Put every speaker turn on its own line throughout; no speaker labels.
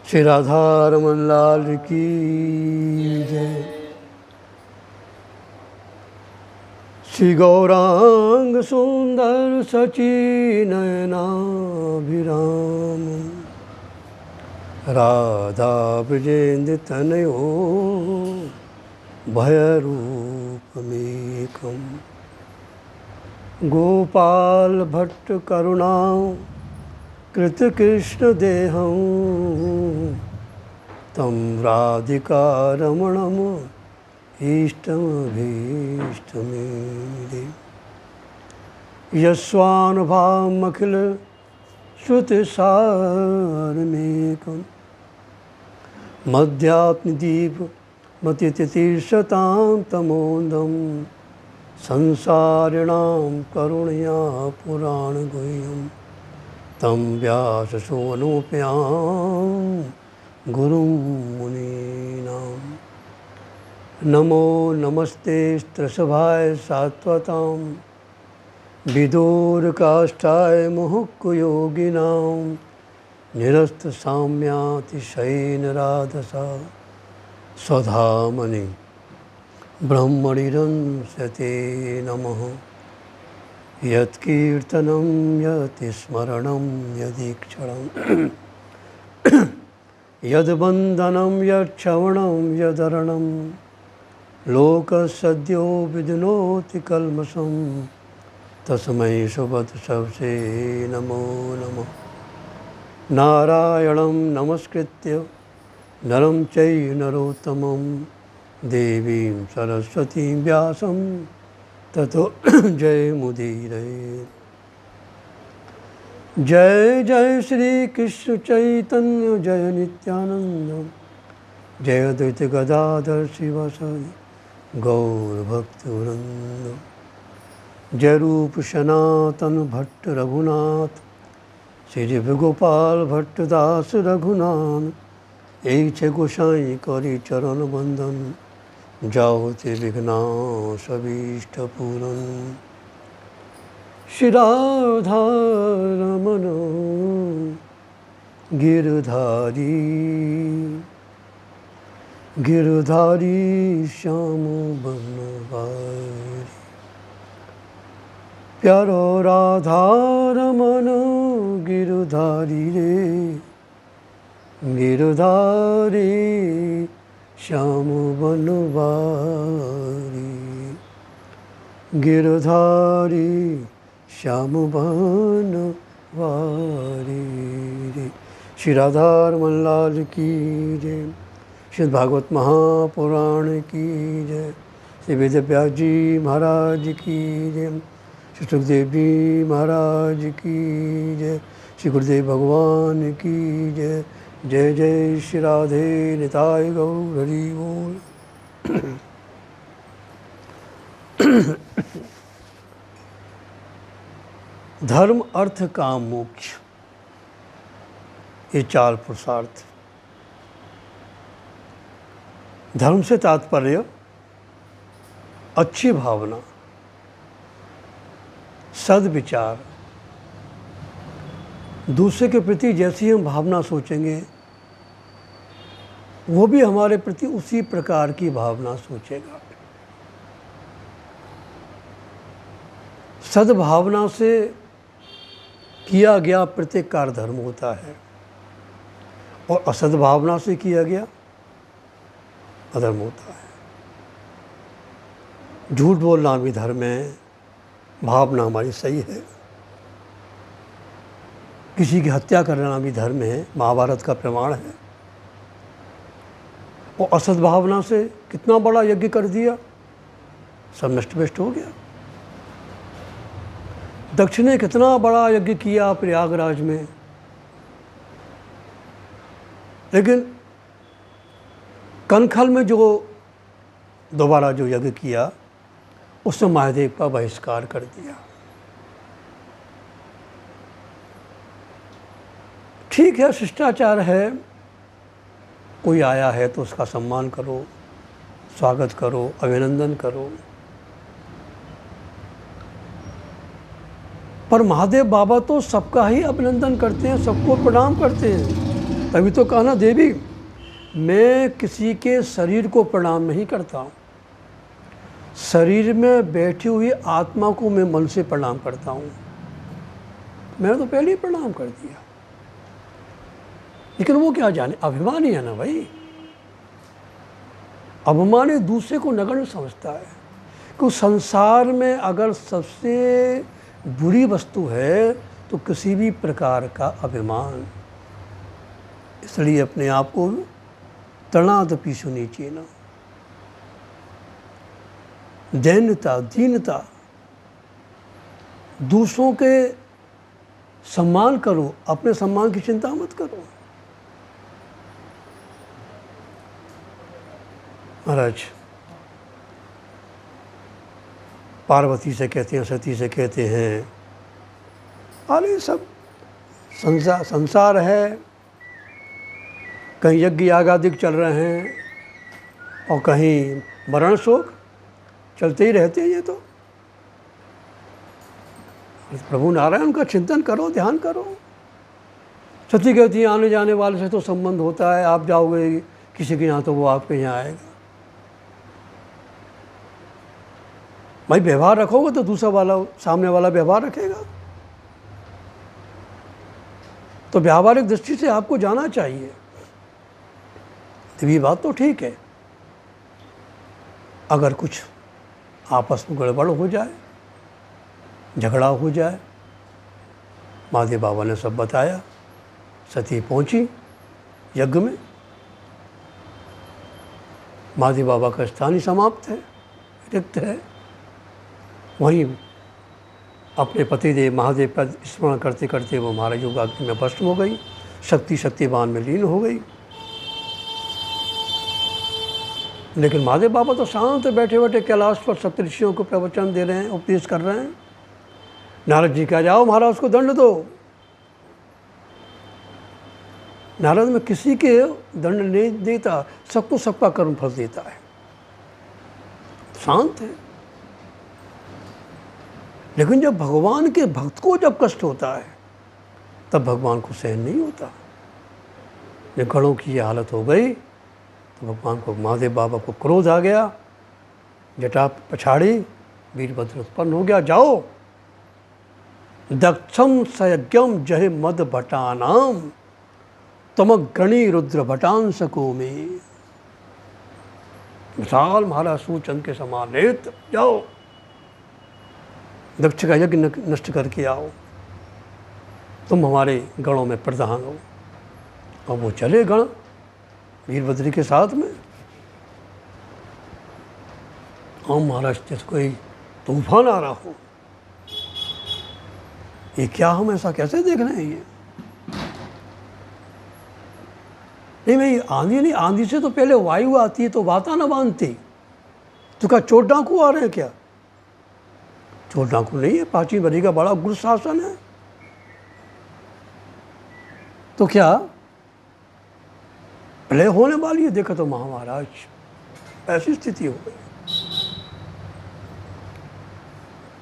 श्री राधा रमन लाल की जय। श्री गौरांग सुंदर सची नयनाभिराम राधा ब्रजेन्द्र तनयो भयरूपमेकम् गोपाल भट्ट करुणा कृत कृष्ण देहं तम राधिका रमणम इष्टमभीष्टमेदे यस्वानुभावमखिल श्रुतिसारमेकं मध्यात्मदीप मतितीर्षतां तमोदं संसारिणां करुणया पुराणगुह्यं तं व्याससूनुप्यां गुरुं मुनीनां नमो नमस्ते स्त्रसभाय सात्वतां विदूरकाष्ठाय मुहुक्कुयोगिनां निरस्तसाम्यातिशयेन राधसा स्वधामनि ब्रह्मणिरंसते नमः। यत्कीर्तनं यत्स्मरणं यदीक्षणं यद्वन्दनं यच्छवणं यदरणं लोकसद्यो विदुनोति कल्मषं तस्मै सुबतसवसे नमो नमः। नारायणं नमस्कृत्य नरं चैव नरोत्तमं देवीं सरस्वतीं व्यासं ततो जयमुदीरये। जय जय श्री कृष्ण चैतन्य जय नित्यानंद जय अद्वैत गदाधर शिवासादि गौरभक्तवृंद। जय रूप सनातन भट्ट रघुनाथ श्री गोपाल भट्ट दास रघुनाथ এই ছে গোসাই করি চরণ বন্দন যাওতে বিঘ্নাশ সবিষ্ট পূরণ। শ্রী রাধা রমণ गिरधारी गिरधारी श्याम बनवारी प्यारो राधा रमण गिरधारी रे गिरधारी श्याम बनवारी गिरधारी श्याम बनवारी। श्री राधा रमन लाल की जय। श्री भागवत महापुराण की जय। श्री वेद व्यास जी महाराज की जय। श्री सुखदेव जी महाराज की जय। श्री गुरुदेव भगवान की जय। जय जय श्री राधे निताय गौर हरि बोल। धर्म अर्थ काम मोक्ष ये चार पुरुषार्थ। धर्म से तात्पर्य अच्छी भावना, सद्विचार, दूसरे के प्रति जैसी हम भावना सोचेंगे वो भी हमारे प्रति उसी प्रकार की भावना सोचेगा। सद्भावना से किया गया प्रत्येक कार्य धर्म होता है और असद्भावना से किया गया अधर्म होता है। झूठ बोलना भी धर्म है, भावना हमारी सही है। किसी की हत्या करना भी धर्म है, महाभारत का प्रमाण है। और असद्भावना से कितना बड़ा यज्ञ कर दिया, सब नष्ट भ्रष्ट हो गया। दक्ष ने कितना बड़ा यज्ञ किया प्रयागराज में, लेकिन कनखल में जो दोबारा जो यज्ञ किया उसने महादेव का बहिष्कार कर दिया। ठीक है, शिष्टाचार है, कोई आया है तो उसका सम्मान करो, स्वागत करो, अभिनंदन करो। पर महादेव बाबा तो सबका ही अभिनंदन करते हैं, सबको प्रणाम करते हैं। तभी तो कहना देवी, मैं किसी के शरीर को प्रणाम नहीं करता हूँ, शरीर में बैठी हुई आत्मा को मैं मन से प्रणाम करता हूँ। मैंने तो पहले ही प्रणाम कर दिया, लेकिन वो क्या जाने, अभिमानी है ना भाई। अभिमानी दूसरे को नगण्य समझता है। क्योंकि संसार में अगर सबसे बुरी वस्तु है तो किसी भी प्रकार का अभिमान। इसलिए अपने आप को तृणादपि सुनीचेन, दैन्यता, दीनता, दूसरों के सम्मान करो, अपने सम्मान की चिंता मत करो। महाराज पार्वती से कहते हैं, सती से कहते हैं, अरे सब संसार है, कहीं यज्ञ यागादिक चल रहे हैं और कहीं मरण शोक चलते ही रहते हैं। ये तो प्रभु नारायण का चिंतन करो, ध्यान करो। सती कहती है, आने जाने वाले से तो संबंध होता है, आप जाओगे किसी के यहाँ तो वो आपके यहाँ आएगा। भाई व्यवहार रखोगे तो दूसरा वाला, सामने वाला व्यवहार रखेगा। तो व्यावहारिक दृष्टि से आपको जाना चाहिए। तो ये बात तो ठीक है, अगर कुछ आपस में गड़बड़ हो जाए, झगड़ा हो जाए, महादेव बाबा ने सब बताया। सती पहुंची यज्ञ में, महादेव बाबा का स्थान ही समाप्त है, रिक्त है। वहीं अपने पतिदेव महादेव का स्मरण करते करते वो महाराज योगाग्नि में भस्म हो गई, शक्तिवान में लीन हो गई। लेकिन महादेव बाबा तो शांत बैठे बैठे कैलाश पर सप्तऋषियों को प्रवचन दे रहे हैं, उपदेश कर रहे हैं। नारद जी कह जाओ महाराज उसको दंड दो। नारद में किसी के दंड नहीं देता, सबको सबका कर्म फल देता है, शांत है। लेकिन जब भगवान के भक्त को जब कष्ट होता है तब भगवान को सहन नहीं होता। जब गणों की ये हालत हो गई तो भगवान को, महादेव बाबा को क्रोध आ गया, जटा पछाड़ी, वीरभद्र उत्पन्न हो गया। जाओ दक्षम सयज्ञम जहे मद भटानाम तमग्रणी रुद्र भटांसको में। विशाल महाराज सूचंद के समान नेत्र, जाओ दक्ष का यज्ञ नष्ट करके आओ, तुम हमारे गणों में प्रधान हो। और वो चले गण वीरभद्र के साथ में। और महाराज जैसे कोई तूफान आ रहा हो, ये क्या, हम ऐसा कैसे देख रहे हैं? ये नहीं भाई, आंधी नहीं, आंधी से तो पहले वायु आती है तो वाता न बांधती। तो क्या चोट डाकू आ रहे हैं क्या? चोट डाकू नहीं है, प्राचीन बरी का बड़ा गुरु शासन है। तो क्या प्रलय होने वाली है? देखो तो महाराज ऐसी स्थिति हो गई,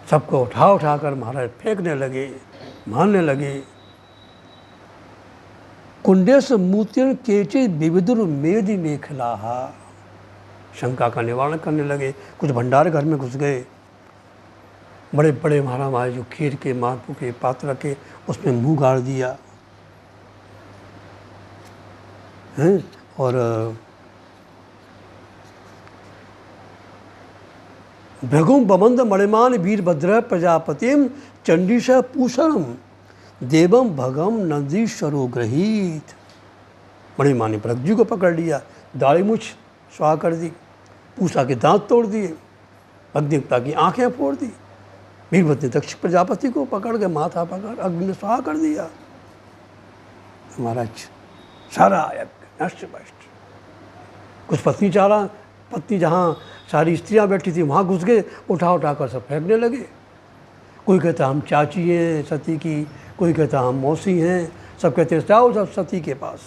सबको उठा उठा कर महाराज फेंकने लगे, मारने लगे। कुंडेश मूर्तियों केचे विविधुर मेदि मेखलाहा, शंका का निवारण करने लगे। कुछ भंडार घर में घुस गए, बड़े बड़े महाराज जो खीर के मालपू के पात्र रखे, उसमें मुंह गाड़ दिया हैं। और भृगुम बमंद मणिमान वीरभद्र प्रजापतिम चंडीश पूषणम देवम भगम नंदीश्वरो गृहीत। मणिमानी भृगु जी को पकड़ लिया, दाढ़ी मुछ स्वाह कर दी, पूषा के दांत तोड़ दिए, अग्निदेवता की आंखें फोड़ दी। वीरभद्र ने दक्ष प्रजापति को पकड़ के माथा पकड़ अग्नि ने स्वाह कर दिया। महाराज सारा यज्ञ नष्ट भ्रष्ट। कुछ पत्नी जहाँ सारी स्त्रियाँ बैठी थी वहाँ घुस गए, उठा उठा कर सब फेंकने लगे। कोई कहता हम चाची हैं सती की, कोई कहता हम मौसी हैं, सब कहते जाओ सब सती के पास।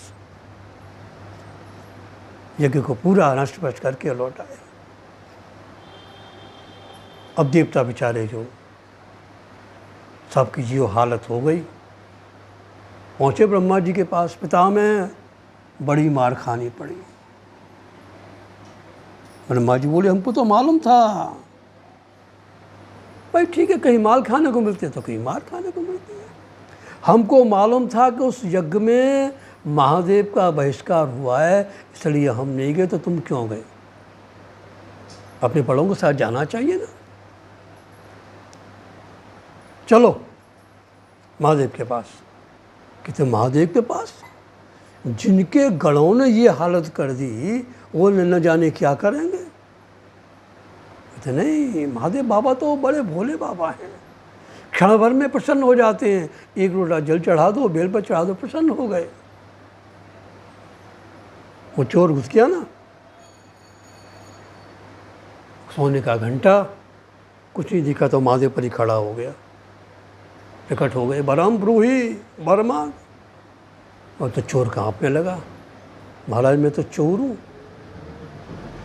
यज्ञ को पूरा नष्ट भ्रष्ट करके लौट आए। अब देवता बेचारे जो सबकी जीव हालत हो गई। पहुँचे ब्रह्मा जी के पास, पिता में बड़ी मार खानी पड़ी। ब्रह्मा जी बोले हमको तो मालूम था भाई, ठीक है, कहीं माल खाने को मिलते तो कहीं मार खाने को मिलती है। हमको मालूम था कि उस यज्ञ में महादेव का बहिष्कार हुआ है, इसलिए हम नहीं गए। तो तुम क्यों गए? अपने बड़ों के साथ जाना चाहिए ना। चलो महादेव के पास। कहते महादेव के पास? जिनके गणों ने ये हालत कर दी वो न जाने क्या करेंगे। कहते नहीं, महादेव बाबा तो बड़े भोले बाबा हैं, क्षण भर में प्रसन्न हो जाते हैं। एक लोटा जल चढ़ा दो, बेल पर चढ़ा दो, प्रसन्न हो गए। वो चोर घुस गया ना, सोने का घंटा, कुछ नहीं दिखा तो महादेव पर ही खड़ा हो गया, प्रकट हो गए। बरम ब्रूही बरमा। और तो चोर कांपने लगा, महाराज मैं तो चोर हूँ,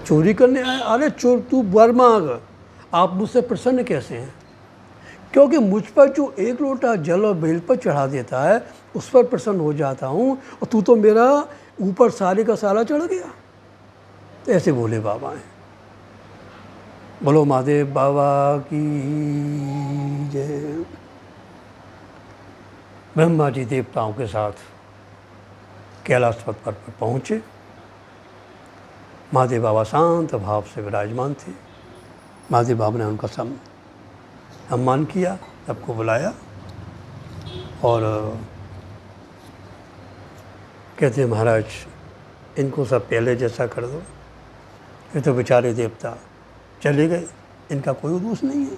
चोरी करने आया। अरे चोर तू वर मांग, आप मुझसे प्रसन्न कैसे हैं? क्योंकि मुझ पर जो एक लोटा जल और बेल पर चढ़ा देता है उस पर प्रसन्न हो जाता हूँ, और तू तो मेरा ऊपर सारे का सारा चढ़ गया। ऐसे बोले बाबा हैं। बोलो महादेव बाबा की जय। ब्रह्मा जी देवताओं के साथ कैलाश पर्वत पर पहुँचे। महादेव बाबा शांत भाव से विराजमान थे। महादेव बाबा ने उनका सम्मान किया, सबको बुलाया और कहते हैं महाराज इनको सब पहले जैसा कर दो। ये तो बेचारे देवता चले गए, इनका कोई दोष नहीं है।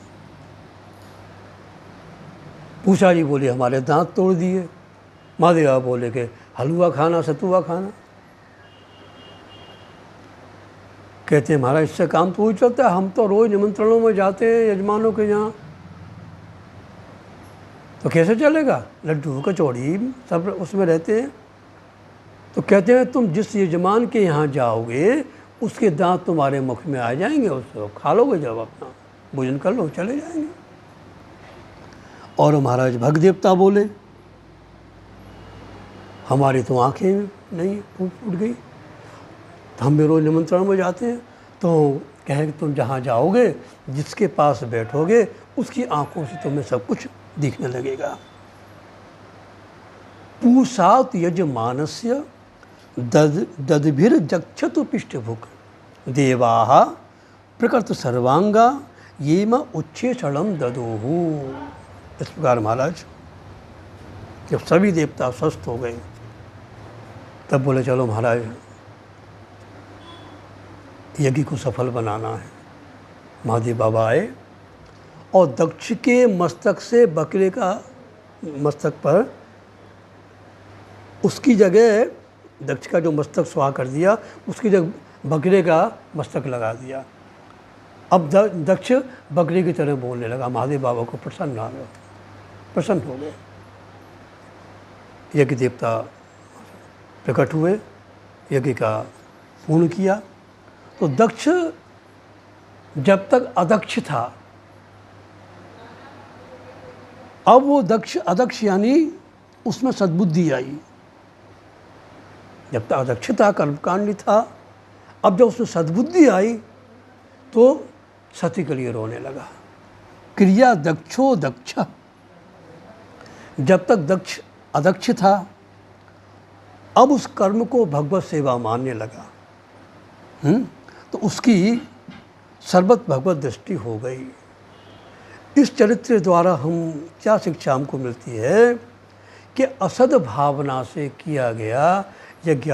पूछा जी बोले हमारे दांत तोड़ दिए। महादेव बाबा बोले कि हलवा खाना सतुआ खाना। कहते हैं महाराज इससे काम तो ही चलता है, हम तो रोज़ निमंत्रणों में जाते हैं यजमानों के यहाँ, तो कैसे चलेगा? लड्डू कचौड़ी सब उसमें रहते हैं। तो कहते हैं तुम जिस यजमान के यहाँ जाओगे उसके दांत तुम्हारे मुख में आ जाएंगे, उसको खा लोगे, जब अपना भोजन कर लो चले जाएंगे। और महाराज भग देवता बोले हमारी तो आँखें नहीं फूट गई, तो हम भी रोज़ निमंत्रण में जाते हैं, तो कहें कि तुम जहाँ जाओगे जिसके पास बैठोगे उसकी आंखों से तुम्हें सब कुछ दिखने लगेगा। पूषात यजमानस्य ददभिर जक्षतु पृष्ठभुक देवाः प्रकृत सर्वांगा ये म उच्छेषणम ददोहु। इस प्रकार महाराज जब सभी देवता स्वस्थ हो गए तब बोले चलो महाराज यज्ञ को सफल बनाना है। महादेव बाबा आए और दक्ष के मस्तक से बकरे का मस्तक पर उसकी जगह दक्ष का जो मस्तक सुहा कर दिया उसकी जगह बकरे का मस्तक लगा दिया। अब दक्ष बकरे की तरह बोलने लगा। महादेव बाबा को प्रसन्न हो गए। यज्ञ देवता प्रकट हुए, यज्ञ का पूर्ण किया। तो दक्ष जब तक अदक्ष था, अब वो दक्ष अदक्ष यानी उसमें सद्बुद्धि आई। जब तक अदक्ष था, कर्मकांडी था, अब जब उसमें सद्बुद्धि आई तो सती के लिए रोने लगा। क्रिया दक्षो दक्ष। जब तक दक्ष अदक्ष था अब उस कर्म को भगवत सेवा मानने लगा। तो उसकी सर्वत भगवत दृष्टि हो गई। इस चरित्र द्वारा हम क्या शिक्षा हमको मिलती है कि असद भावना से किया गया यज्ञ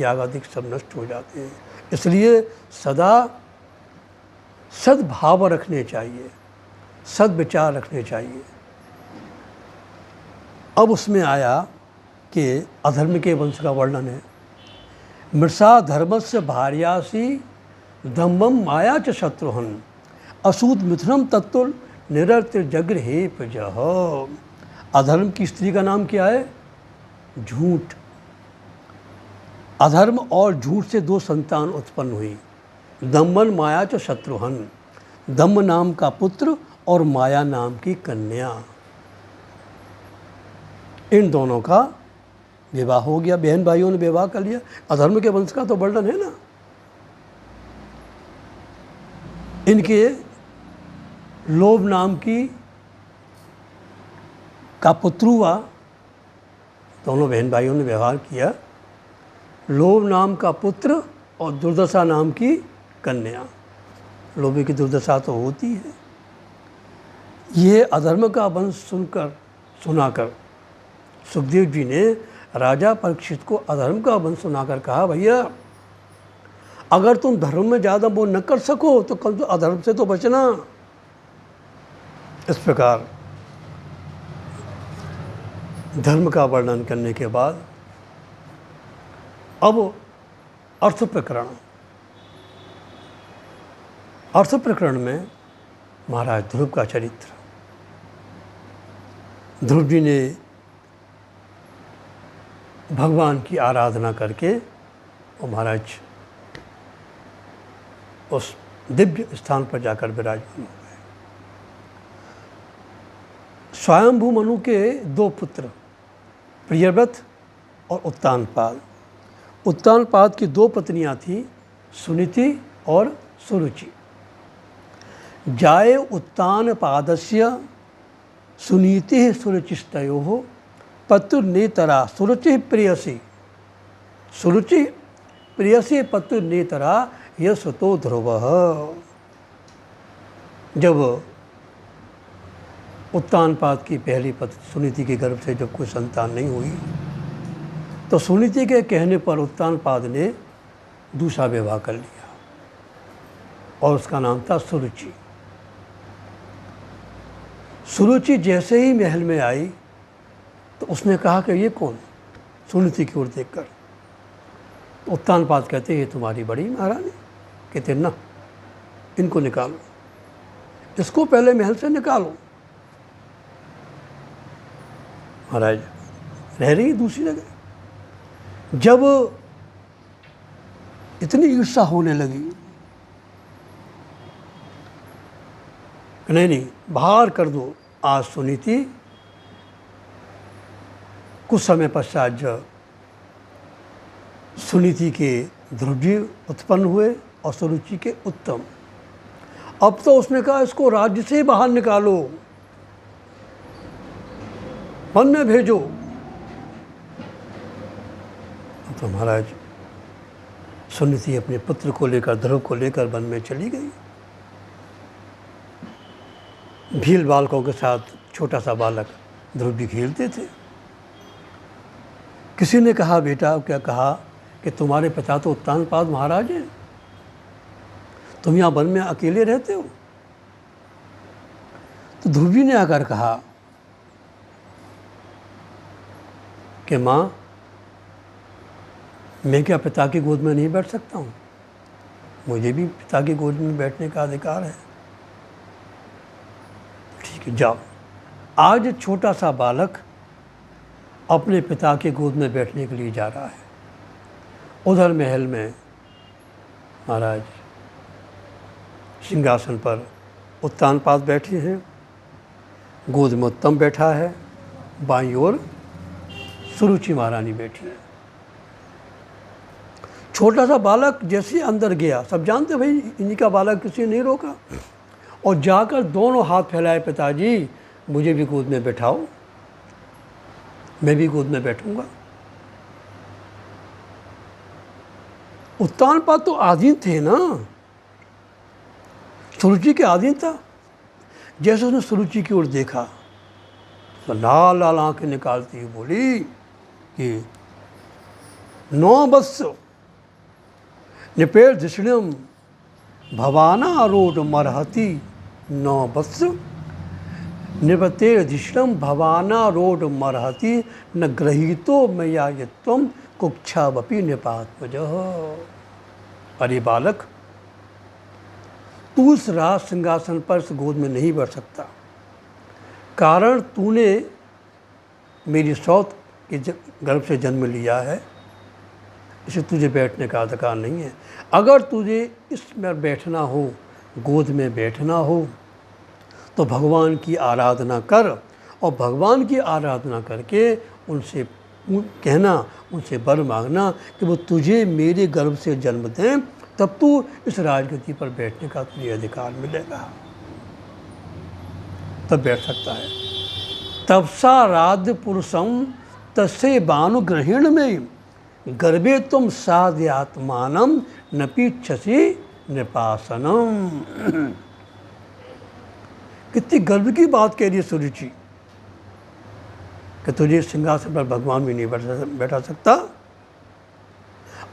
यागादिक सब नष्ट हो जाते हैं। इसलिए सदा सद्भाव रखने चाहिए, सद्विचार रखने चाहिए। अब उसमें आया कि अधर्म के वंश का वर्णन है। मृषा धर्मस्य भार्यासी दम्भम माया च शत्रुहन असूत मिथुनम तत्तुल निरर्थ जगृहे प्रजह। अधर्म की स्त्री का नाम क्या है? झूठ। अधर्म और झूठ से दो संतान उत्पन्न हुई, दम्भन माया च शत्रुहन। दम्भ नाम का पुत्र और माया नाम की कन्या, इन दोनों का विवाह हो गया। बहन भाइयों ने विवाह कर लिया। अधर्म के वंश का तो वर्णन है ना। इनके लोभ नाम का पुत्र हुआ। दोनों बहन भाइयों ने व्यवहार किया। लोभ नाम का पुत्र और दुर्दशा नाम की कन्या। लोभी की दुर्दशा तो होती है। ये अधर्म का वंश सुनाकर सुखदेव जी ने राजा परीक्षित को अधर्म का वंश सुनाकर कहा, भैया अगर तुम धर्म में ज़्यादा वो न कर सको तो कम तो अधर्म से तो बचना। इस प्रकार धर्म का वर्णन करने के बाद अब अर्थ प्रकरण में महाराज ध्रुव का चरित्र। ध्रुव जी ने भगवान की आराधना करके और महाराज उस दिव्य स्थान पर जाकर विराजमान हो गए। स्वयंभू मनु के दो पुत्र प्रियव्रत और उत्तानपाद। उत्तानपाद की दो पत्नियां थीं, सुनीति और सुरुचि। जाये उत्तानपादस्य सुनीति सुरुचिस्तयोः पत्युर्नेतरा सुरुचि प्रियसी। सुरुचि प्रियसी पत्युर्नेतरा यशतो ध्रुवः। जब उत्तानपाद की पहली पत्नी सुनीति के गर्भ से जब कोई संतान नहीं हुई तो सुनीति के कहने पर उत्तानपाद ने दूसरा विवाह कर लिया और उसका नाम था सुरुचि। सुरुचि जैसे ही महल में आई तो उसने कहा कि ये कौन, सुनीति की ओर देखकर। तो उत्तानपाद कहते ये तुम्हारी बड़ी महारानी। कहते ना, इनको निकालो, इसको पहले महल से निकालो। महाराज रह रही दूसरी जगह। जब इतनी ईर्ष्या होने लगी, नहीं बाहर कर दो आज सुनीति। कुछ समय पश्चात जब सुनीति के ध्रुव जी उत्पन्न हुए और सुरुचि के उत्तम। अब तो उसने कहा इसको राज्य से बाहर निकालो, वन में भेजो। तो महाराज सुनीति अपने पुत्र को लेकर, ध्रुव को लेकर वन में चली गई। भील बालकों के साथ छोटा सा बालक ध्रुव जी खेलते थे। किसी ने कहा, बेटा क्या कहा कि तुम्हारे पिता तो उत्तानपाद महाराज हैं, तुम यहाँ वन में अकेले रहते हो। तो ध्रुव जी ने आकर कहा कि माँ मैं क्या पिता की गोद में नहीं बैठ सकता हूँ? मुझे भी पिता की गोद में बैठने का अधिकार है। ठीक है, जाओ। आज छोटा सा बालक अपने पिता के गोद में बैठने के लिए जा रहा है। उधर महल में महाराज सिंहासन पर उत्तानपाद बैठे हैं, गोद में उत्तम बैठा है, बाईं ओर सुरुचि महारानी बैठी है। छोटा सा बालक जैसे अंदर गया, सब जानते भाई इन्हीं का बालक, किसी ने नहीं रोका, और जाकर दोनों हाथ फैलाए, पिताजी मुझे भी गोद में बैठाओ, मैं भी गोद में बैठूंगा। उत्तानपाद तो आधीन थे ना, सुरुचि के आधीन था। जैसे उसने सुरुचि की ओर देखा तो लाल लाल आंखें निकालती हुई बोली कि 9 वत्स निपेर धिषणम भवाना रोड मरहति। 9 वत्स निपतेर धिषणम भवाना रोड मरहति न गृहीतो मया यत्वम कुक्षावपि निपात्मजः। अरे बालक, तू इस राज सिंहासन पर इस गोद में नहीं बैठ सकता, कारण तूने मेरी सौत के गर्भ से जन्म लिया है, इसे तुझे बैठने का अधिकार नहीं है। अगर तुझे इसमें बैठना हो, गोद में बैठना हो, तो भगवान की आराधना कर, और भगवान की आराधना करके उनसे कहना, उनसे वर मांगना कि वो तुझे मेरे गर्भ से जन्म दें, तब तू इस राजगद्दी पर बैठने का तुझे अधिकार मिलेगा, तब बैठ सकता है। तपसा राध पुरुषम तस्य भानुग्रहण में गर्भे तुम साध्यात्मानम न पीछसी नृपासनम। कितनी गर्व की बात कह रही है सुरुचि कि तुझे सिंहासन पर भगवान भी नहीं बैठा सकता।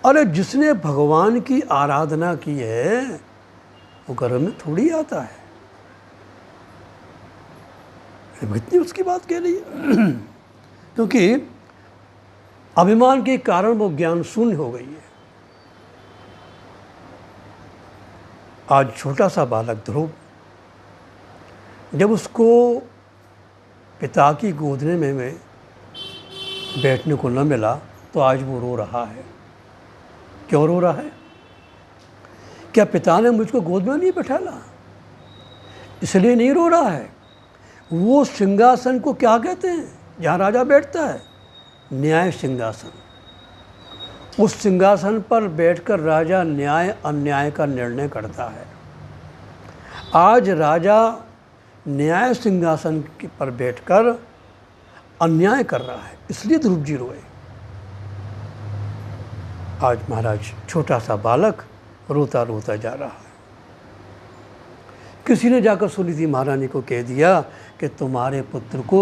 अरे जिसने भगवान की आराधना की है वो गर्भ में थोड़ी आता है। इतनी उसकी बात कह रही है क्योंकि अभिमान के कारण वो ज्ञान शून्य हो गई है। आज छोटा सा बालक ध्रुव, जब उसको पिता की गोदने में बैठने को न मिला तो आज वो रो रहा है। क्यों रो रहा है? क्या पिता ने मुझको गोद में नहीं बैठाला? इसलिए नहीं रो रहा है। वो सिंहासन को क्या कहते हैं जहाँ राजा बैठता है? न्याय सिंहासन। उस सिंहासन पर बैठकर राजा न्याय अन्याय का निर्णय करता है। आज राजा न्याय सिंहासन पर बैठकर अन्याय कर रहा है, इसलिए ध्रुव जी रोए। आज महाराज छोटा सा बालक रोता रोता जा रहा है। किसी ने जाकर सुनीति महारानी को कह दिया कि तुम्हारे पुत्र को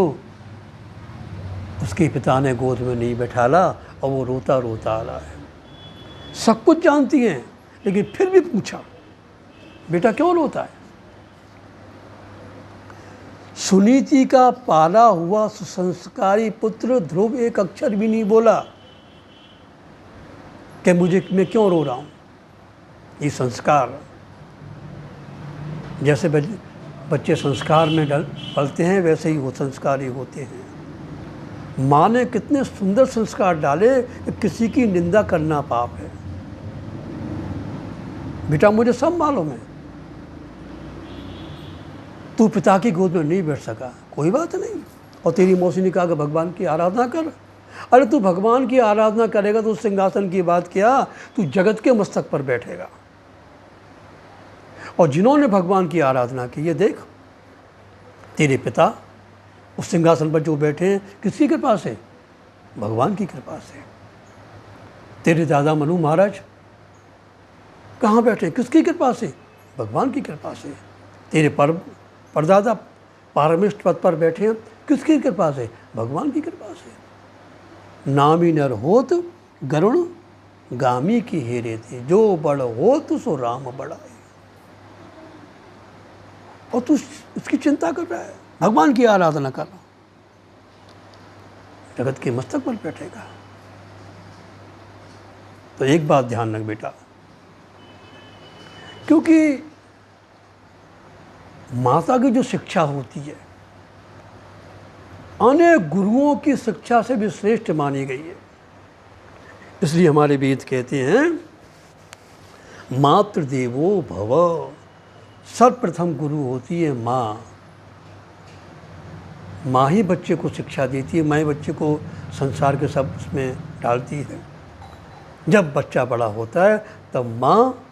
उसके पिता ने गोद में नहीं बैठाला और वो रोता रोता आ रहा है। सब कुछ जानती हैं लेकिन फिर भी पूछा, बेटा क्यों रोता है? सुनीति का पाला हुआ सुसंस्कारी पुत्र ध्रुव एक अक्षर भी नहीं बोला कि मैं क्यों रो रहा हूँ। ये संस्कार, जैसे बच्चे संस्कार में पलते हैं वैसे ही वो संस्कारी होते हैं। माँ ने कितने सुंदर संस्कार डाले कि किसी की निंदा करना पाप है। बेटा मुझे सब मालूम है, तू पिता की गोद में नहीं बैठ सका, कोई बात नहीं, और तेरी मौसी ने कहा कि भगवान की आराधना कर। अरे तू भगवान की आराधना करेगा तो उस सिंहासन की बात क्या, तू जगत के मस्तक पर बैठेगा। और जिन्होंने भगवान की आराधना की, ये देख तेरे पिता उस सिंहासन पर जो बैठे हैं किसकी कृपा से? भगवान की कृपा से। तेरे दादा मनु महाराज कहाँ बैठे? किसकी कृपा से? भगवान की कृपा से। तेरे परदादा पारमिष्ट पद पर बैठे हैं किसकी कृपा से? भगवान की कृपा से। नामी नर होत गरुण गामी की हेरे थे, जो बड़ होत सो राम बड़ाए। और तू उसकी चिंता कर रहा है? भगवान की आराधना कर, जगत के मस्तक पर बैठेगा। तो एक बात ध्यान रख बेटा, क्योंकि माता की जो शिक्षा होती है अनेक गुरुओं की शिक्षा से भी श्रेष्ठ मानी गई है। इसलिए हमारे वेद कहते हैं मातृदेवो भव। सर्वप्रथम गुरु होती है माँ। माँ ही बच्चे को शिक्षा देती है, माँ ही बच्चे को संसार के सब उसमें डालती है। जब बच्चा बड़ा होता है तब माँ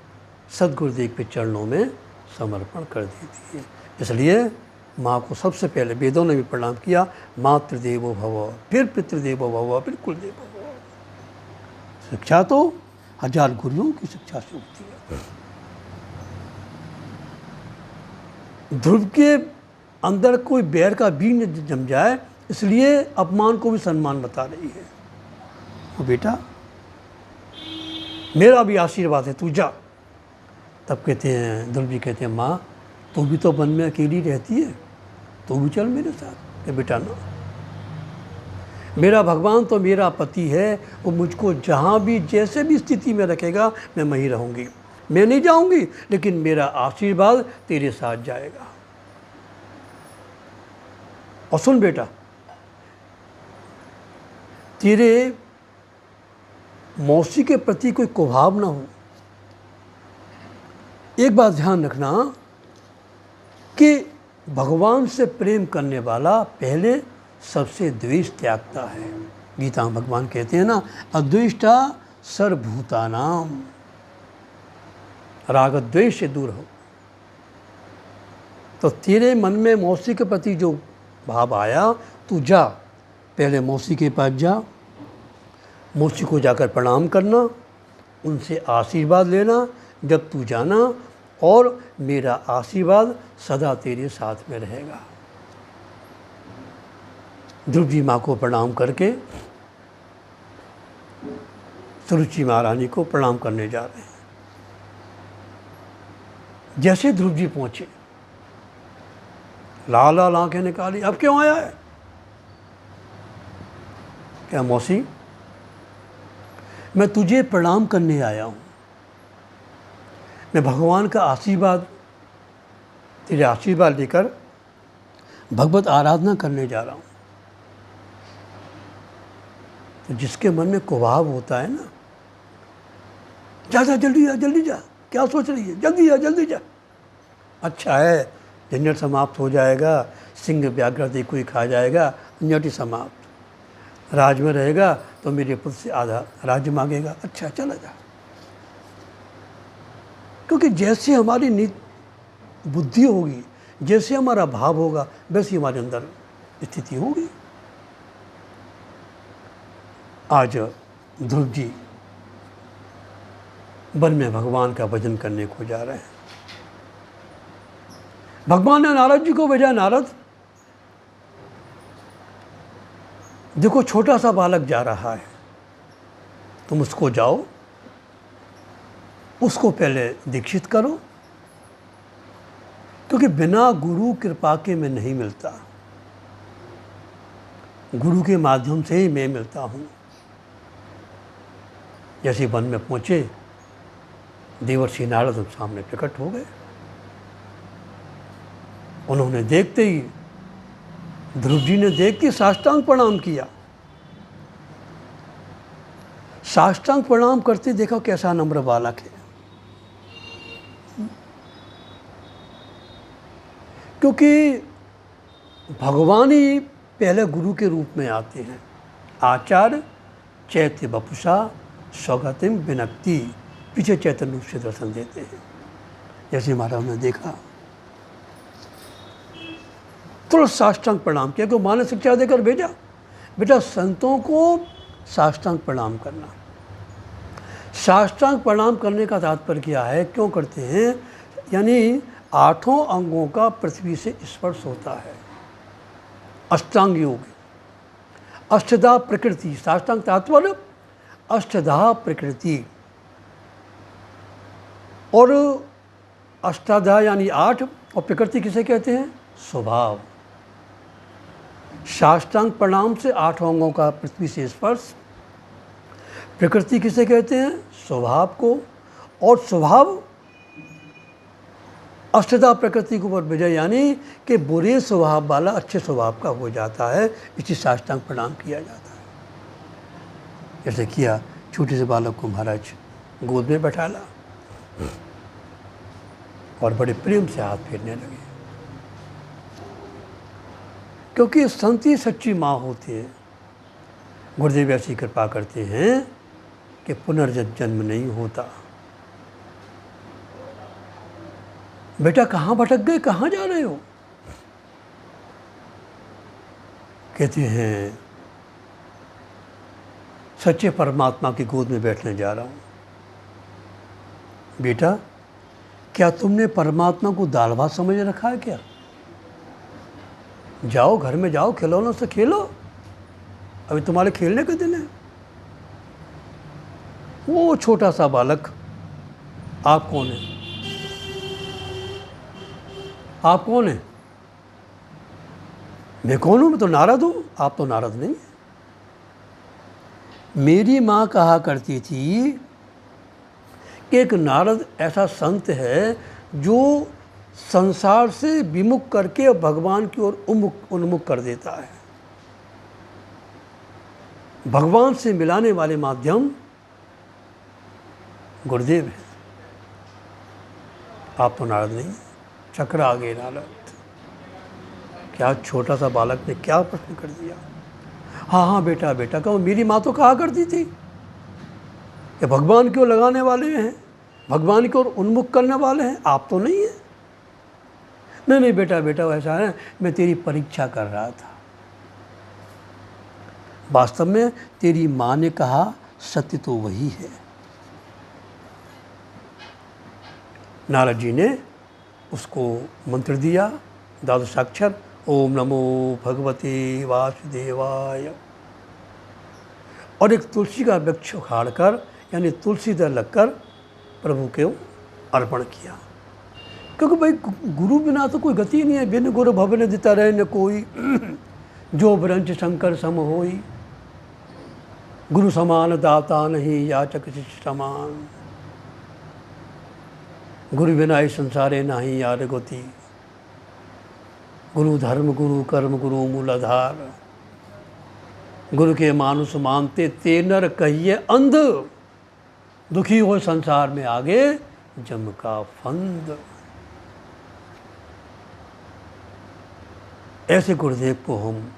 सद्गुरुदेव के चरणों में समर्पण कर देती है। इसलिए माँ को सबसे पहले वेदों ने भी प्रणाम किया, मातृदेवो भव, फिर पितृदेवो भव, फिर कुलदेवो भव। शिक्षा तो 1000 गुरुओं की शिक्षा से होती है। ध्रुव के अंदर कोई बैर का बीज न जम जाए, इसलिए अपमान को भी सम्मान बता रही है। तो बेटा मेरा भी आशीर्वाद है, तू जा। तब कहते हैं, ध्रुव जी कहते हैं, माँ तू भी तो वन में अकेली रहती है, तू भी चल मेरे साथ। बेटा ना, मेरा भगवान तो मेरा पति है, वो मुझको जहाँ भी जैसे भी स्थिति में रखेगा मैं वहीं रहूँगी। मैं नहीं जाऊँगी लेकिन मेरा आशीर्वाद तेरे साथ जाएगा। और सुन बेटा, तेरे मौसी के प्रति कोई कुभाव ना हो। एक बात ध्यान रखना कि भगवान से प्रेम करने वाला पहले सबसे द्वेष त्यागता है। गीता में भगवान कहते हैं ना, अद्वेष्टा सर्वभूतानाम, राग द्वेष से दूर हो। तो तेरे मन में मौसी के प्रति जो भाव आया, तू जा, पहले मौसी के पास जा, मौसी को जाकर प्रणाम करना, उनसे आशीर्वाद लेना जब तू जाना, और मेरा आशीर्वाद सदा तेरे साथ में रहेगा। ध्रुव जी माँ को प्रणाम करके सुरुचि महारानी को प्रणाम करने जा रहे हैं। जैसे ध्रुव जी पहुँचे, लाल लाल आंखें निकाली, अब क्यों आया है? क्या मौसी, मैं तुझे प्रणाम करने आया हूँ, मैं भगवान का आशीर्वाद, तेरे आशीर्वाद लेकर भगवत आराधना करने जा रहा हूँ। तो जिसके मन में कुभाव होता है ना, जा जा, जल्दी जा, जल्दी जा, क्या सोच रही है, जल्दी जा, जल्दी जा। अच्छा है, झंझट समाप्त हो जाएगा, सिंह व्याघ्र देखो ही खा जाएगा, झंझट ही समाप्त। राज में रहेगा तो मेरे पुत्र से आधा राज्य मांगेगा, अच्छा चला जा। क्योंकि जैसे हमारी बुद्धि होगी, जैसे हमारा भाव होगा, वैसी हमारे अंदर स्थिति होगी। आज ध्रुव जी वन में भगवान का भजन करने को जा रहे हैं। भगवान ने नारद जी को भेजा, नारद देखो छोटा सा बालक जा रहा है, तुम उसको जाओ, उसको पहले दीक्षित करो, क्योंकि बिना गुरु कृपा के मैं नहीं मिलता, गुरु के माध्यम से ही मैं मिलता हूँ। जैसे वन में पहुँचे, देवर्षि नारद सामने प्रकट हो गए। उन्होंने देखते ही, ध्रुव जी ने देख के साष्टांग प्रणाम किया। साष्टांग प्रणाम करते देखा कैसा नम्र बालक है। क्योंकि भगवान ही पहले गुरु के रूप में आते हैं। आचार्य चैत्य वपुषा स्वगतिम विनक्ति, पीछे चैतन्य रूप से दर्शन देते हैं। जैसे महाराज ने देखा, तुरंत साष्टांग प्रणाम किया, क्योंकि माँ ने शिक्षा देकर भेजा, बेटा संतों को साष्टांग प्रणाम करना। साष्टांग प्रणाम करने का तात्पर्य क्या है, क्यों करते हैं? यानी 8 अंगों का पृथ्वी से स्पर्श होता है। अष्टांग योग, अष्टधा प्रकृति, साष्टांग तात्पर्य अष्टधा प्रकृति, और अष्टाधा यानी 8, और प्रकृति किसे कहते हैं? स्वभाव। साष्टांग प्रणाम से 8 अंगों का पृथ्वी से स्पर्श। प्रकृति किसे कहते हैं? स्वभाव को। और स्वभाव अष्टधा प्रकृति के ऊपर विजय, यानी कि बुरे स्वभाव वाला अच्छे स्वभाव का हो जाता है। इसी साष्टांग प्रणाम किया जाता है। जैसे किया, छोटे से बालक को महाराज गोद में बैठाला और बड़े प्रेम से हाथ फेरने लगे, क्योंकि संत ही सच्ची माँ होती है। गुरुदेव ऐसी कृपा करते हैं कि पुनर्जन्म नहीं होता। बेटा कहाँ भटक गए, कहाँ जा रहे हो? कहते हैं सच्चे परमात्मा की गोद में बैठने जा रहा हूँ। बेटा क्या तुमने परमात्मा को दाल भात समझ रखा है क्या? जाओ घर में जाओ, खिलौनों से खेलो, अभी तुम्हारे खेलने के दिन है। वो छोटा सा बालक, आप कौन है? आप कौन है? मैं कौन हूँ? मैं तो नारद हूँ। आप तो नारद नहीं है। मेरी माँ कहा करती थी कि एक नारद ऐसा संत है जो संसार से विमुख करके भगवान की ओर उन्मुख कर देता है। भगवान से मिलाने वाले माध्यम गुरुदेव है। आप तो नारद नहीं, चक्र आ गए नारद। क्या छोटा सा बालक ने क्या प्रश्न कर दिया। हाँ हाँ बेटा बेटा कहूँ, मेरी माँ तो कहा करती थी कि भगवान की ओर लगाने वाले हैं, भगवान की ओर उन्मुख करने वाले हैं, आप तो नहीं हैं। नहीं नहीं बेटा बेटा ऐसा है, मैं तेरी परीक्षा कर रहा था। वास्तव में तेरी माँ ने कहा सत्य तो वही है। नारद जी ने उसको मंत्र दिया, द्वादशाक्षर, ओम नमो भगवते वासुदेवाय, और एक तुलसी का वृक्ष उखाड़कर यानी तुलसी दल लगकर प्रभु के अर्पण किया। क्योंकि भाई गुरु बिना तो कोई गति नहीं है। बिन गुरु भवन दिता रहे न कोई, जो ब्रंच शंकर सम होई, गुरु समान दाता नहीं याचक शिष्य समान, गुरु बिना इस संसारे नहीं यार गति, गुरु धर्म गुरु कर्म गुरु मूल आधार, गुरु के मानुष मानते ते नर कहिए अंध, दुखी हो संसार में आगे जम का फंद। ऐसे गुरुदेव को हम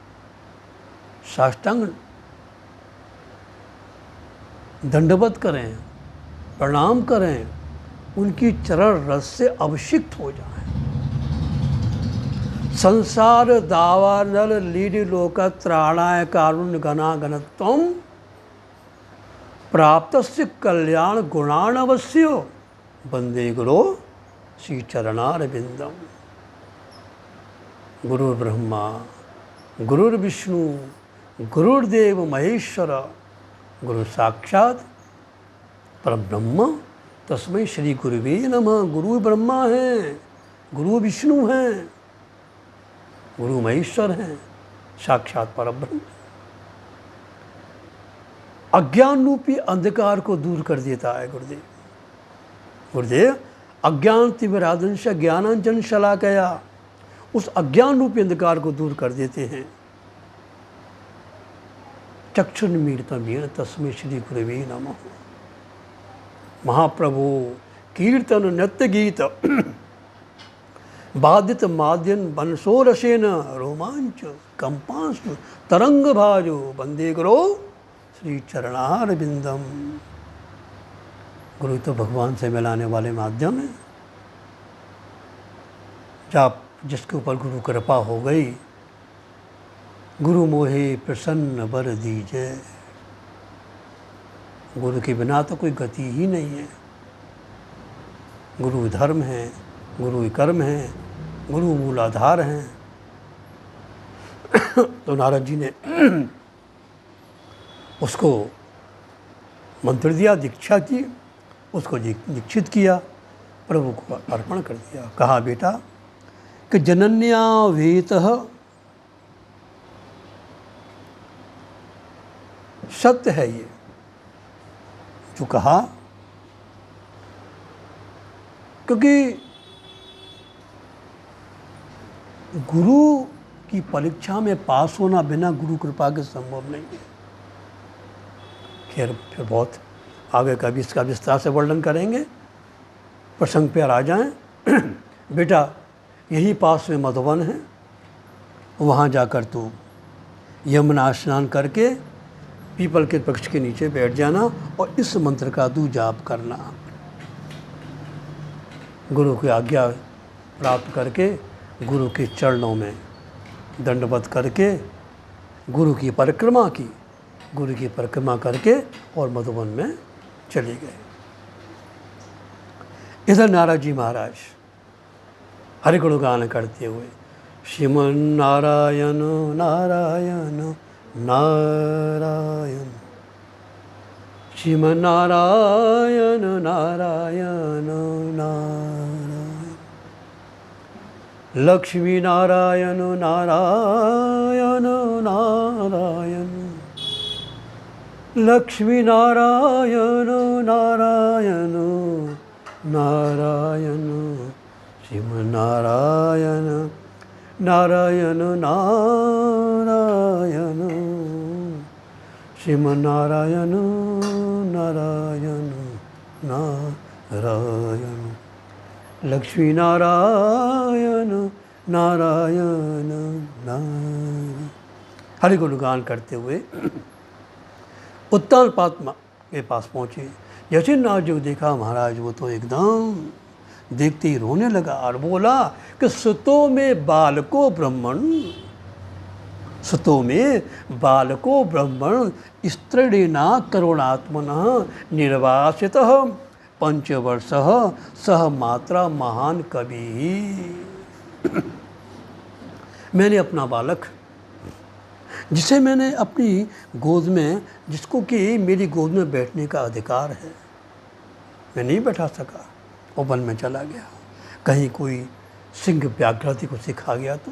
साष्टांग दंडवत करें, प्रणाम करें, उनकी चरण रस से अभिषिक्त हो जाएं। संसार दावानल लीड लोक त्राणाय कारुण्य घना घनत्वम प्राप्तस्य कल्याण गुणान अवश्यो वंदे गुरो श्री चरणारविंदम। गुरु ब्रह्मा गुरुर्विष्णु गुरुर्देव महेश्वर, गुरु साक्षात परब्रह्म तस्मै श्री गुरुवे नमः। गुरु ब्रह्मा हैं, गुरु विष्णु हैं, गुरु महेश्वर हैं, साक्षात परब्रह्म। अज्ञान रूपी अंधकार को दूर कर देता है गुरुदेव। गुरुदेव अज्ञान तिमिरादंश ज्ञानांजन शलाकया, उस अज्ञान रूपी अंधकार को दूर कर देते हैं। चक्षुर्मीलितमेन तस्मै श्री गुरुवे नमः। महाप्रभु कीर्तन नृत्य गीत बाधित माद्यन बनसोरसेन रोमांच कंपांश तरंग भाजो वंदे गुरो श्री चरणारविंदम। गुरु तो भगवान से मिलाने वाले माध्यम है। जब जिसके ऊपर गुरु कृपा हो गई, गुरु मोहे प्रसन्न वर दीजे, गुरु के बिना तो कोई गति ही नहीं है। गुरु धर्म है, गुरु कर्म है, गुरु मूलाधार हैं। तो नारद जी ने उसको मंत्र दिया, दीक्षा की, उसको दीक्षित किया, प्रभु को अर्पण कर दिया। कहा बेटा कि जनन्या वेतः सत्य है ये जो कहा, क्योंकि गुरु की परीक्षा में पास होना बिना गुरु कृपा के संभव नहीं है। खैर फिर बहुत आगे कभी इसका विस्तार से वर्णन करेंगे, प्रसंग पे आ जाएं। बेटा यही पास में मधुवन है, वहाँ जाकर तू यमुना स्नान करके पीपल के वृक्ष के नीचे बैठ जाना और इस मंत्र का तू जाप करना। गुरु की आज्ञा प्राप्त करके गुरु के चरणों में दंडवत करके गुरु की परिक्रमा की, गुरु की परिक्रमा करके और मधुबन में चले गए। इधर नारद जी महाराज हरि गुण गान करते हुए श्रीमन नारायण नारायण नारायण, श्रीमन नारायण नारायण नारायण, लक्ष्मी नारायण नारायण नारायण, लक्ष्मी नारायण नारायण नारायण, श्रीमन नारायण नारायण नारायण, श्रीमन नारायण नारायण नारायण, लक्ष्मी नारायण नारायण नारायण। हरि गुणगान करते हुए उत्तानपाद के पास पहुँचे। जैसे नारद देखा महाराज वो तो एकदम देखते ही रोने लगा और बोला कि सुतो में बालको ब्रह्मण, सुतो में बालको ब्रह्मण स्त्रीणा करुणात्मनः निर्वासितः पंचवर्षः सह मात्रा महान कवि। मैंने अपना बालक, जिसे मैंने अपनी गोद में, जिसको कि मेरी गोद में बैठने का अधिकार है, मैं नहीं बैठा सका, वो वन में चला गया। कहीं कोई सिंह व्याघ्रति को सिखा गया तो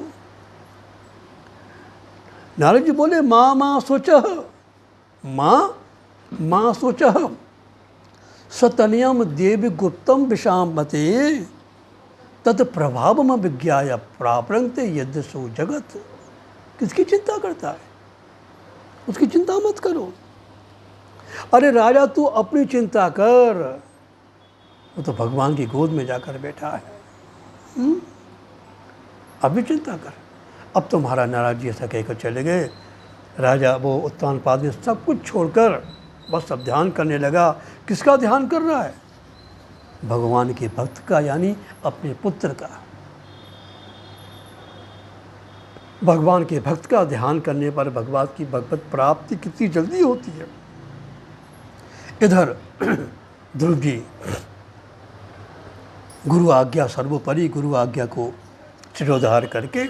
नारद जी बोले माँ माँ सोचह, माँ सोचह सतनियम देवी गुप्तम विषामते तत् प्रभावम विज्ञाय प्रापंते यद्य सो जगत। किसकी चिंता करता है? उसकी चिंता मत करो। अरे राजा तू अपनी चिंता कर, वो तो भगवान की गोद में जाकर बैठा है। अभी चिंता कर। अब तो महाराज नारद जी ऐसा कहकर चले गए। राजा वो उत्तानपाद ने सब कुछ छोड़कर बस अब ध्यान करने लगा। किसका ध्यान कर रहा है? भगवान के भक्त का, यानी अपने पुत्र का। भगवान के भक्त का ध्यान करने पर भगवान की भगवत प्राप्ति कितनी जल्दी होती है। इधर ध्रुव जी गुरु आज्ञा सर्वोपरि, गुरु आज्ञा को शिरोधार करके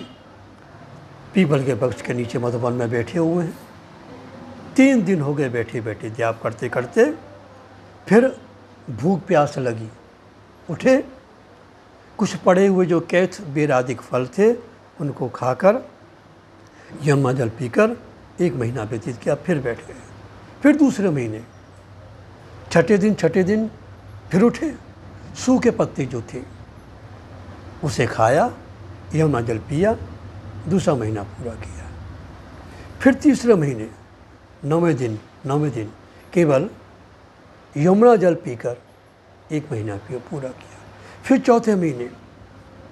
पीपल के वृक्ष के नीचे मधुवन में बैठे हुए हैं। 3 दिन हो गए बैठे बैठे ध्यान करते करते। फिर भूख प्यास लगी, उठे। कुछ पड़े हुए जो कैथ बेरादिक फल थे उनको खाकर यमुना जल पीकर 1 महीना व्यतीत किया। फिर बैठ गए। फिर दूसरे महीने छठे दिन फिर उठे। सूखे पत्ते जो थे उसे खाया, यमुना जल पिया, दूसरा महीना पूरा किया। फिर तीसरे महीने 9वें दिन केवल यमुना जल पीकर 1 महीना पूरा किया। फिर चौथे महीने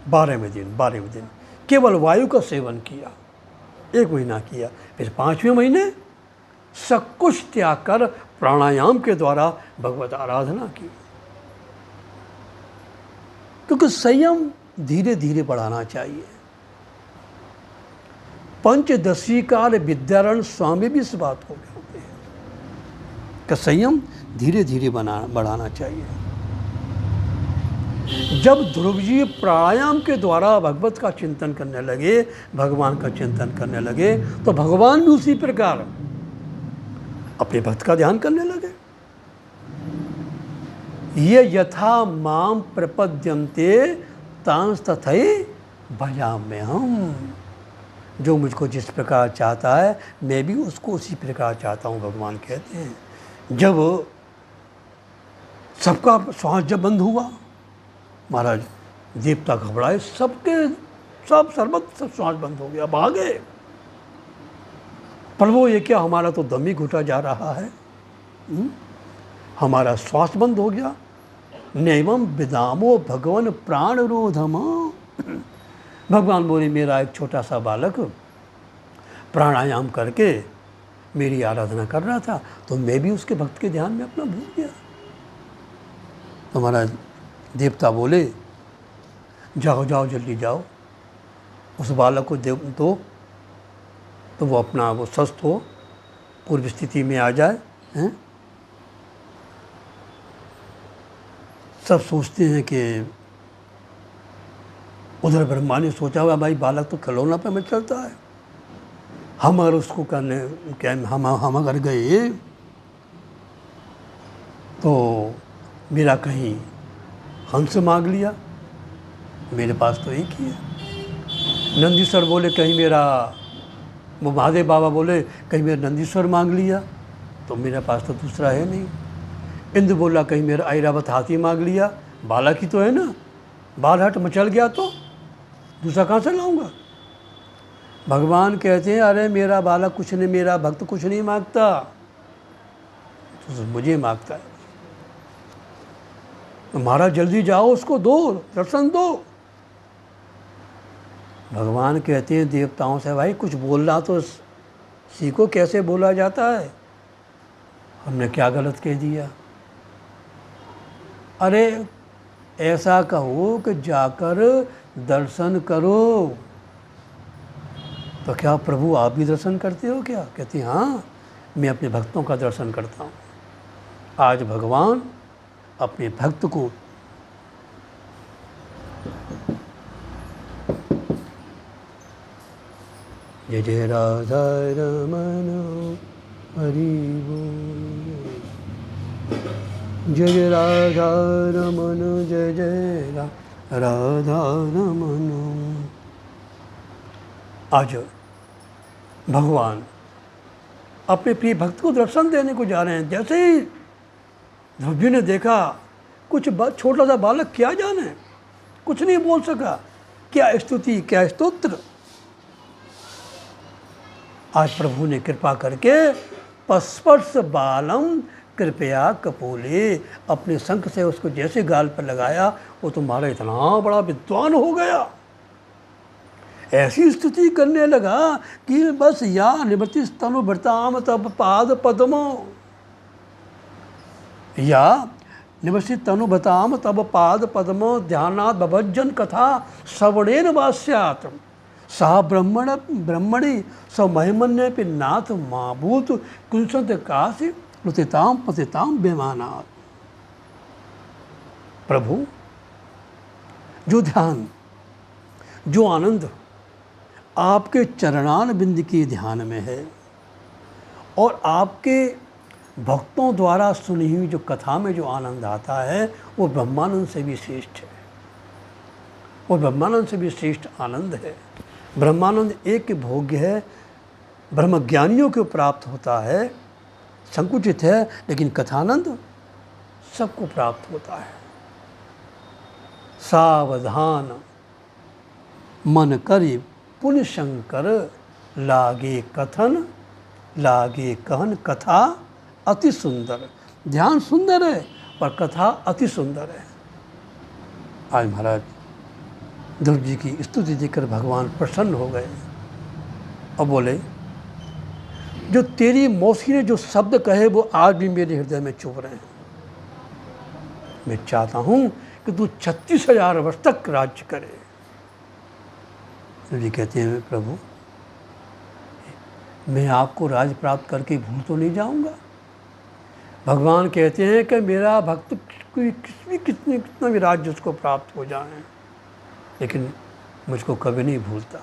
12वें दिन केवल वायु का सेवन किया, 1 महीना किया। फिर 5वें महीने सब कुछ त्याग कर प्राणायाम के द्वारा भगवत आराधना की। क्योंकि संयम धीरे धीरे बढ़ाना चाहिए। पंचदशी काल विद्यारण स्वामी भी इस बात को कहते हैं कि संयम धीरे धीरे बढ़ाना चाहिए। जब ध्रुव जी प्राणायाम के द्वारा भगवत का चिंतन करने लगे, भगवान का चिंतन करने लगे, तो भगवान भी उसी प्रकार अपने भक्त का ध्यान करने लगे। ये यथा माम प्रपद्यन्ते तांस तथै भजाम्यहम्। जो मुझको जिस प्रकार चाहता है मैं भी उसको उसी प्रकार चाहता हूँ, भगवान कहते हैं। जब सबका श्वास जब बंद हुआ, महाराज देवता घबराए, सब सर्वत्र श्वास बंद हो गया, भागे। प्रभु ये क्या, हमारा तो दम ही घुटा जा रहा है, हमारा श्वास बंद हो गया। नैवम विदामो भगवान प्राण रोधम। भगवान बोले मेरा एक छोटा सा बालक प्राणायाम करके मेरी आराधना कर रहा था, तो मैं भी उसके भक्त के ध्यान में अपना भूल गया। तो महाराज देवता बोले जाओ जल्दी जाओ, उस बालक को दो तो वो अपना वो स्वस्थ हो, पूर्व स्थिति में आ जाए। हैं? सब सोचते हैं कि उधर ब्रह्मा ने सोचा हुआ भाई बालक तो खिलौना पे में चलता है, हम अगर उसको करने क्या हम अगर गए तो मेरा कहीं हंस मांग लिया, मेरे पास तो एक ही है। नंदीश्वर बोले कहीं मेरा, वो महादेव बाबा बोले कहीं मेरा नंदीश्वर मांग लिया, तो मेरे पास तो दूसरा है नहीं। इंद्र बोला कहीं मेरा ऐरावत हाथी मांग लिया, बालक ही तो है ना, बाल हट मचल गया तो दूसरा कहाँ से लाऊंगा। भगवान कहते हैं अरे मेरा बालक कुछ नहीं, मेरा भक्त कुछ नहीं मांगता, तो मुझे मांगता है। महाराज जल्दी जाओ उसको दो, दर्शन दो। भगवान कहते हैं देवताओं से, भाई कुछ बोलना तो सीखो, कैसे बोला जाता है, हमने क्या गलत कह दिया। अरे ऐसा कहो कि जाकर दर्शन करो। तो क्या प्रभु आप भी दर्शन करते हो क्या? कहती हाँ, मैं अपने भक्तों का दर्शन करता हूँ। आज भगवान अपने भक्त को जय जय राधा रमन हरि बोल, जय जय राधा रमन, जय जय राधा रमन। आज भगवान अपने प्रिय भक्त को दर्शन देने को जा रहे हैं। जैसे ही ध्रुव ने देखा, कुछ छोटा सा बालक, क्या जाने, कुछ नहीं बोल सका, क्या स्तुति क्या स्तोत्र। आज प्रभु ने कृपा करके पस्पर्श बालम कृपया कपूले, अपने शंख से उसको जैसे गाल पर लगाया, वो तुम्हारा इतना बड़ा विद्वान हो गया। ऐसी स्तुति करने लगा कि बस या निवृत्ति स्तनु भृताम तब पाद पद्मो, या निवृत्ति तनु भृताम तब पाद पद्मो ध्यानात् भवज्जन कथा श्रवणेन वास्यात् सा ब्रह्मणि स महिमन्य पे नाथ माभूत कुंसत काशी लुतिताम पतिताम बेमानात्। प्रभु, जो ध्यान, जो आनंद आपके चरणान बिंद के ध्यान में है, और आपके भक्तों द्वारा सुनी हुई जो कथा में जो आनंद आता है, वो ब्रह्मानंद से भी श्रेष्ठ है। वो ब्रह्मानंद से भी श्रेष्ठ आनंद है। ब्रह्मानंद एक भोग्य है, ब्रह्मज्ञानियों को प्राप्त होता है, संकुचित है, लेकिन कथानंद सबको प्राप्त होता है। सावधान मन करी पुण्य शंकर, लागे कथन लागे कहन, कथा अति सुंदर। ध्यान सुंदर है पर कथा अति सुंदर है। आज महाराज ध्रुव जी की स्तुति देखकर भगवान प्रसन्न हो गए और बोले, जो तेरी मौसी ने जो शब्द कहे वो आज भी मेरे हृदय में चुभ रहे हैं। मैं चाहता हूँ कि तू 36,000 वर्ष तक राज्य करे। ध्रुव जी कहते हैं, प्रभु मैं आपको राज प्राप्त करके भूल तो नहीं जाऊँगा। भगवान कहते हैं कि मेरा भक्त कितना भी राज्य उसको प्राप्त हो जाए, लेकिन मुझको कभी नहीं भूलता।